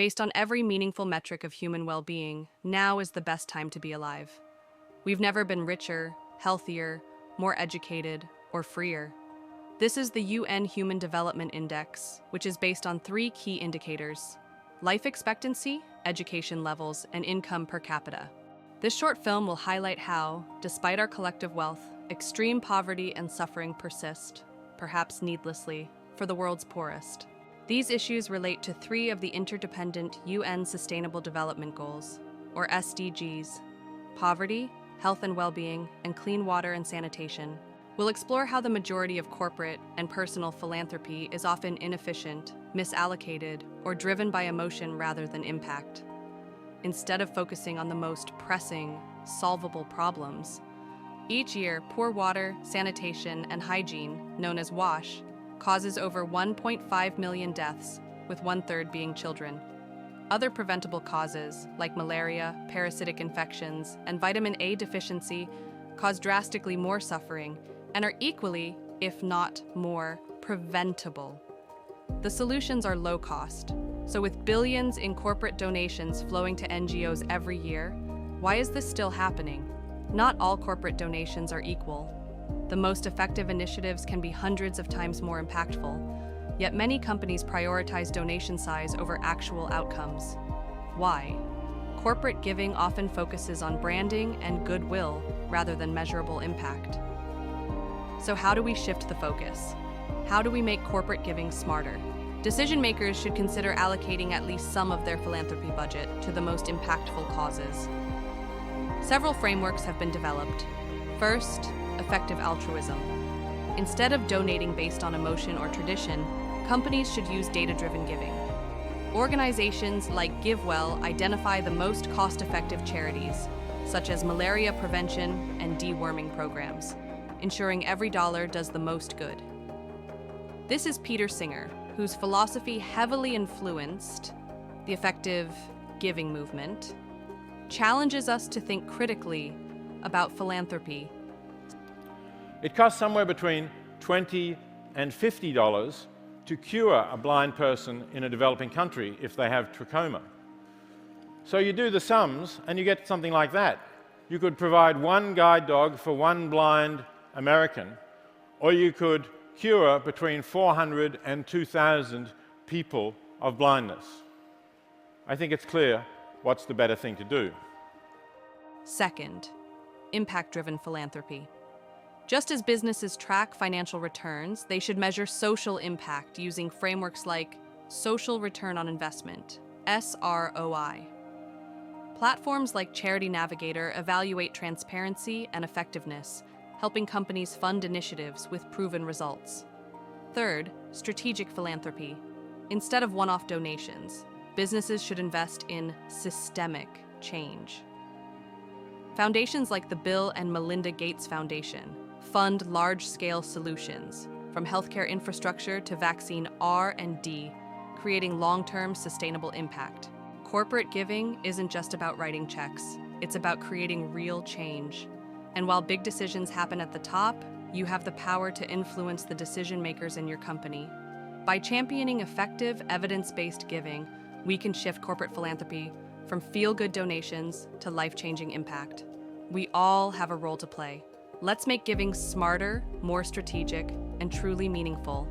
Based on every meaningful metric of human well-being, now is the best time to be alive. We've never been richer, healthier, more educated, or freer. This is the UN Human Development Index, which is based on 3 key indicators: life expectancy, education levels, and income per capita. This short film will highlight how, despite our collective wealth, extreme poverty and suffering persist, perhaps needlessly, for the world's poorest. These issues relate to 3 of the interdependent UN Sustainable Development Goals, or SDGs: poverty, health and well-being, and clean water and sanitation. We'll explore how the majority of corporate and personal philanthropy is often inefficient, misallocated, or driven by emotion rather than impact. Instead of focusing on the most pressing, solvable problems, each year, poor water, sanitation, and hygiene, known as WASH, causes over 1.5 million deaths, with 1/3 being children. Other preventable causes, like malaria, parasitic infections, and vitamin A deficiency, cause drastically more suffering and are equally, if not more, preventable. The solutions are low cost. So with billions in corporate donations flowing to NGOs every year, why is this still happening? Not all corporate donations are equal. The most effective initiatives can be hundreds of times more impactful, yet many companies prioritize donation size over actual outcomes. Why? Corporate giving often focuses on branding and goodwill rather than measurable impact. So how do we shift the focus? How do we make corporate giving smarter? Decision makers should consider allocating at least some of their philanthropy budget to the most impactful causes. Several frameworks have been developed. First, effective altruism. Instead of donating based on emotion or tradition, companies should use data-driven giving. Organizations like GiveWell identify the most cost-effective charities, such as malaria prevention and deworming programs, ensuring every dollar does the most good. This is Peter Singer, whose philosophy heavily influenced the effective giving movement, challenges us to think critically about philanthropy. It costs somewhere between $20 and $50 to cure a blind person in a developing country if they have trachoma. So you do the sums and you get something like that. You could provide 1 guide dog for 1 blind American, or you could cure between 400 and 2,000 people of blindness. I think it's clear what's the better thing to do. Second, impact-driven philanthropy. Just as businesses track financial returns, they should measure social impact using frameworks like Social Return on Investment, SROI. Platforms like Charity Navigator evaluate transparency and effectiveness, helping companies fund initiatives with proven results. Third, strategic philanthropy. Instead of one-off donations, businesses should invest in systemic change. Foundations like the Bill and Melinda Gates Foundation fund large-scale solutions, from healthcare infrastructure to vaccine R&D, creating long-term sustainable impact. Corporate giving isn't just about writing checks, it's about creating real change. And while big decisions happen at the top, you have the power to influence the decision makers in your company. By championing effective, evidence-based giving, we can shift corporate philanthropy from feel-good donations to life-changing impact. We all have a role to play. Let's make giving smarter, more strategic, and truly meaningful.